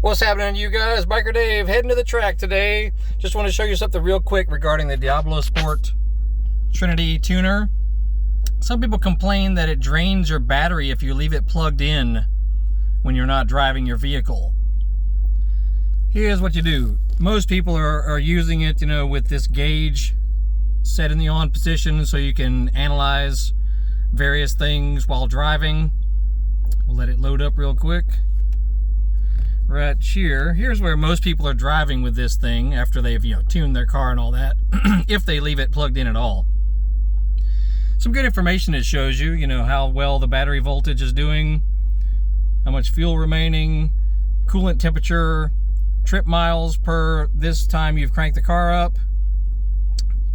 What's happening, you guys? Biker Dave heading to the track today. Just want to show you something real quick regarding the Diablosport Trinity tuner. Some people complain that it drains your battery if you leave it plugged in when you're not driving your vehicle. Here's what you do. Most people are using it, with this gauge set in the on position so you can analyze various things while driving. We'll let it load up real quick. Right here, here's where most people are driving with this thing after they've tuned their car and all that, if they leave it plugged in at all. Some good information it shows you, how well the battery voltage is doing, how much fuel remaining, coolant temperature, trip miles per this time you've cranked the car up.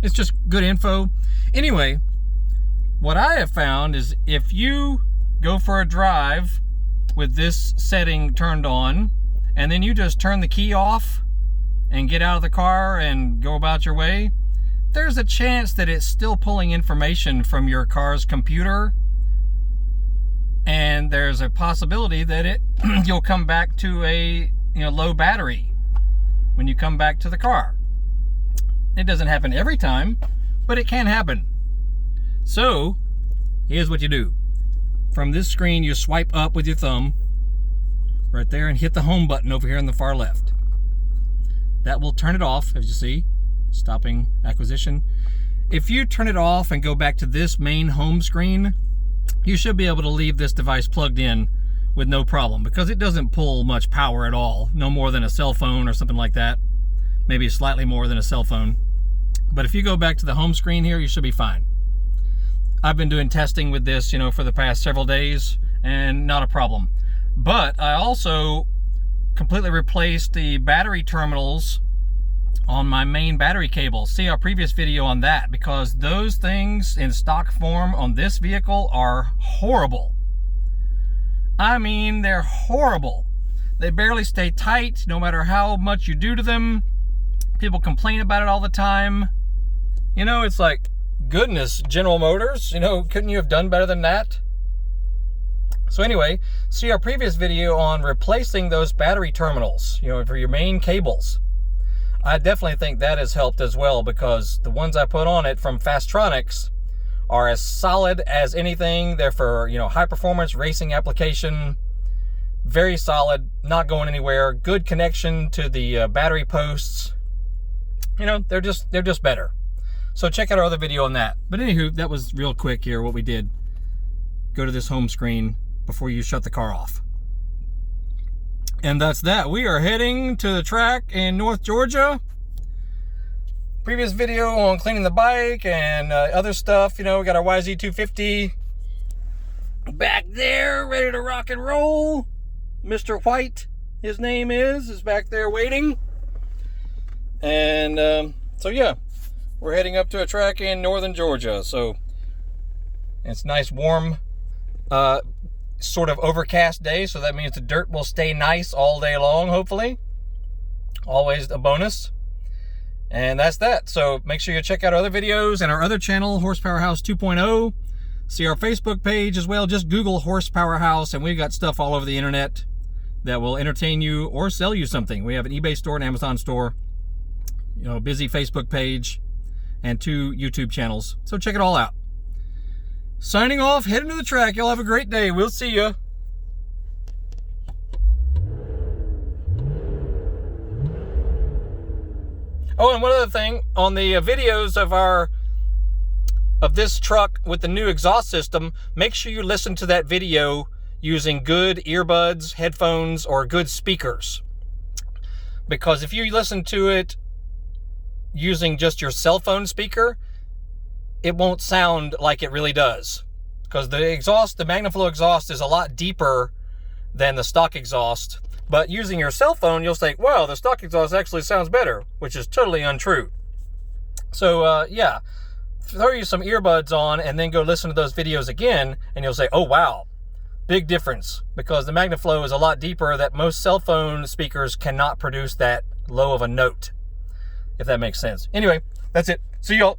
It's just good info. Anyway, what I have found is if you go for a drive with this setting turned on, and then you just turn the key off and get out of the car and go about your way, there's a chance that it's still pulling information from your car's computer, and there's a possibility that you'll come back to a low battery when you come back to the car. It doesn't happen every time, but it can happen. So here's what you do. From this screen, you swipe up with your thumb right there and hit the home button over here on the far left. That will turn it off, as you see, stopping acquisition. If you turn it off and go back to this main home screen, you should be able to leave this device plugged in with no problem, because it doesn't pull much power at all. No more than a cell phone or something like that. Maybe slightly more than a cell phone. But if you go back to the home screen here, you should be fine. I've been doing testing with this, for the past several days, and not a problem. But I also completely replaced the battery terminals on my main battery cable. See our previous video on that, because those things in stock form on this vehicle are horrible. I mean, they're horrible. They barely stay tight, no matter how much you do to them. People complain about it all the time. It's like, goodness, General Motors, couldn't you have done better than that? So anyway, see our previous video on replacing those battery terminals, for your main cables. I definitely think that has helped as well, because the ones I put on it from Fastronics are as solid as anything. They're for, high performance racing application. Very solid, not going anywhere. Good connection to the battery posts. They're just better. So check out our other video on that. But anywho, that was real quick here what we did. Go to this home screen before you shut the car off. And that's that. We are heading to the track in North Georgia. Previous video on cleaning the bike and other stuff. We got our YZ250 back there, ready to rock and roll. Mr. White, his name is back there waiting. And so yeah, we're heading up to a track in northern Georgia. So it's nice, warm, sort of overcast day, so that means the dirt will stay nice all day long, hopefully. Always a bonus. And that's that. So make sure you check out our other videos and our other channel, Horsepower House 2.0. See our Facebook page as well. Just Google Horsepower House, and we've got stuff all over the internet that will entertain you or sell you something. We have an eBay store, an Amazon store, a busy Facebook page, and 2 YouTube channels. So check it all out. Signing off, heading to the track. Y'all have a great day. We'll see ya. Oh, and one other thing, on the videos of this truck with the new exhaust system, make sure you listen to that video using good earbuds, headphones, or good speakers. Because if you listen to it using just your cell phone speaker, it won't sound like it really does, because the MagnaFlow exhaust is a lot deeper than the stock exhaust. But using your cell phone, you'll say, wow, the stock exhaust actually sounds better, which is totally untrue. So yeah, throw you some earbuds on and then go listen to those videos again, and you'll say, oh wow, big difference, because the MagnaFlow is a lot deeper, that most cell phone speakers cannot produce that low of a note, if that makes sense. Anyway, that's it. See y'all.